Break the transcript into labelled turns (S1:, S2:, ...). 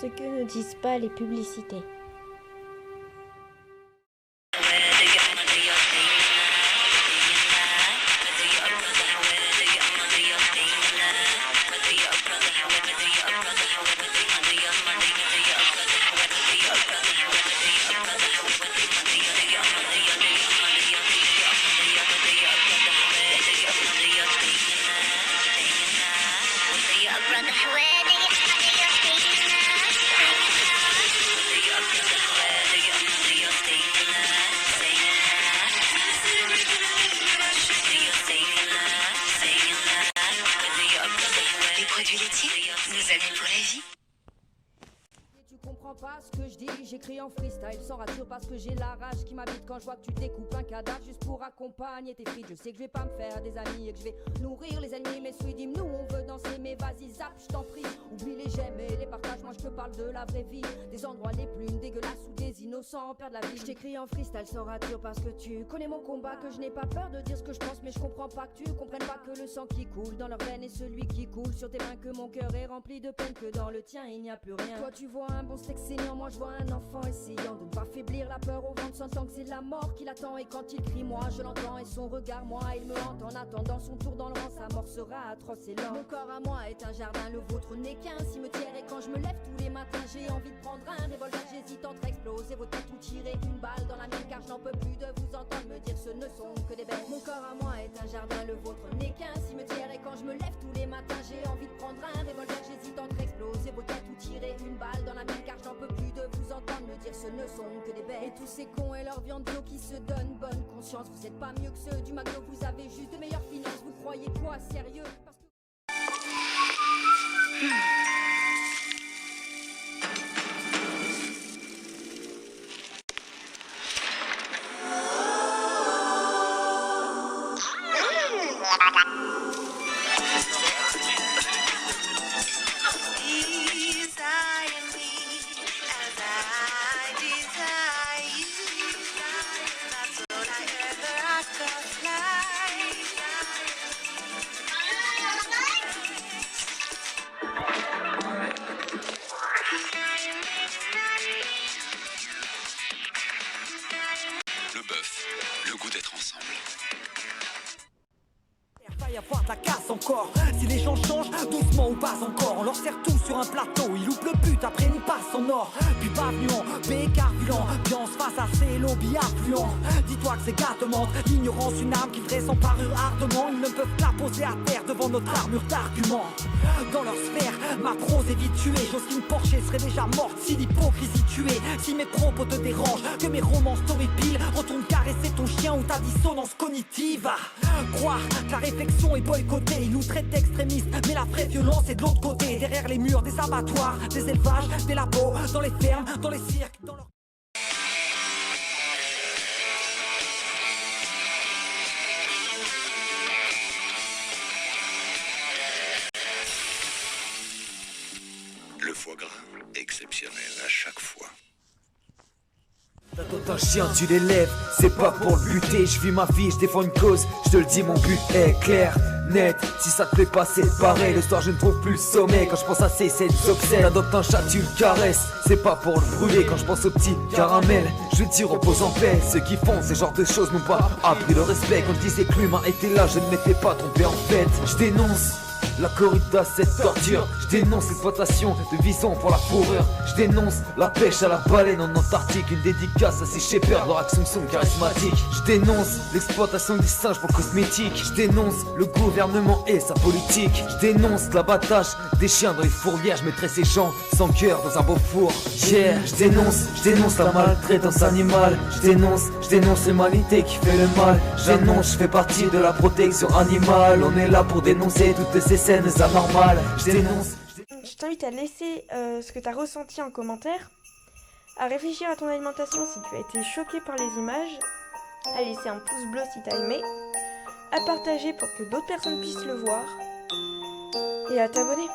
S1: Ce que ne disent pas les publicités.
S2: Les produits laitiers, nos amis pour la vie.
S3: Tu comprends pas ce que je dis, j'écris en freestyle sans rature parce que j'ai la rage qui m'habite quand je vois que tu découpes un cadavre juste pour accompagner tes frites. Je sais que je vais pas me faire des amis et que je vais nourrir les ennemis, mais Sweetie, nous on veut danser, mais vas-y zap, je t'en prie. Oublie les j'aime et les partages, moi je te parle de la vraie vie, des endroits les plus dégueulasses où des innocents perdent la vie. Je t'écris en freestyle sans rature parce que tu connais mon combat, que je n'ai pas peur de dire ce que je pense, mais je comprends pas que tu comprennes pas que le sang qui coule dans leurs veines est celui qui coule sur tes mains, que mon cœur est rempli de peine, que dans le tien il n'y a plus rien. Toi tu vois un bon steak saignant, moi je vois un enfant essayant de ne pas faiblir la peur au ventre, sentant que c'est la mort qui l'attend, et quand il crie moi je l'entends et son regard moi il me hante, en attendant son tour dans le rang sa mort sera atroce et lente. Mon corps à moi est un jardin, le vôtre n'est qu'un cimetière, et quand je me lève tous les matins j'ai envie de prendre un revolver, j'hésite entre exploser vos têtes ou tirer une balle dans la mienne, car je n'en peux plus de vous entendre me dire ce ne sont que des bêtes. Mon corps à moi est un jardin, le vôtre n'est qu'un cimetière, et quand je me lève tous les matins j'ai envie de prendre un revolver, j'hésite entre exploser vos têtes ou tirer une balle dans la mienne, car je n'en peux plus de vous entendre me dire ce ne sont que des bêtes. Et tous ces cons et leur viande d'eau qui se donnent bonne conscience, vous êtes pas mieux que ceux du McDo, vous avez juste de meilleures finances, vous croyez quoi sérieux? Parce que...
S4: Le bœuf, le goût d'être ensemble.
S5: Va y avoir de la casse encore. Si les gens changent, doucement ou pas encore. On leur sert tout sur un plateau, ils loupent le but, après une passe en or. Puis bienvenue en B carburant, ambiance face à ces lobbies affluents. Dis-toi que ces gars te mentent, l'ignorance une arme qui ferait sans parure ardemment. Ils ne peuvent que la poser à terre devant notre armure d'arguments. Dans leur sphère, ma prose est vite tuée. Jocelyne Porcher serait déjà morte si l'hypocrisie tuait. Si mes propos te dérangent, que mes romans storypile, retourne caresser ton chien ou ta dissonance cognitive. Croire que la réflexion est boycottée, ils nous traitent d'extrémistes, mais la vraie violence est de l'autre côté. Derrière les murs des abattoirs, des élevages, des labos, dans les fermes, dans les cirques, dans leur...
S4: Le foie gras, exceptionnel à chaque fois.
S6: Quand un chien tu l'élèves, c'est pas pour le buter. Je vis ma vie, je défends une cause, je te le dis, mon but est clair, net. Si ça te plaît pas, c'est pareil. Le soir je ne trouve plus le sommeil. Quand je pense à ces scènes obscènes, adopte un chat, tu le caresses, c'est pas pour le brûler. Quand je pense au petit caramel, je dis repose en paix. Ceux qui font ce genre de choses n'ont pas appris le respect. Quand je disais que l'humain était là, je ne m'étais pas trompé en fait. Je dénonce la corrida, cette torture. Je dénonce l'exploitation de visons pour la fourrure. Je dénonce la pêche à la baleine en Antarctique. Une dédicace à ces shepherds, leurs actions sont charismatiques. Je dénonce l'exploitation des singes pour cosmétiques. Je dénonce le gouvernement et sa politique. Je dénonce l'abattage des chiens dans les fourrières. Je mettrai ces gens sans cœur dans un beau four. Yeah, je dénonce la maltraitance animale. Je dénonce l'humanité qui fait le mal. J'annonce, je fais partie de la protection animale. On est là pour dénoncer toutes ces scènes anormales. Je dénonce.
S7: Je t'invite à laisser ce que tu as ressenti en commentaire, à réfléchir à ton alimentation si tu as été choqué par les images, à laisser un pouce bleu si tu as aimé, à partager pour que d'autres personnes puissent le voir, et à t'abonner.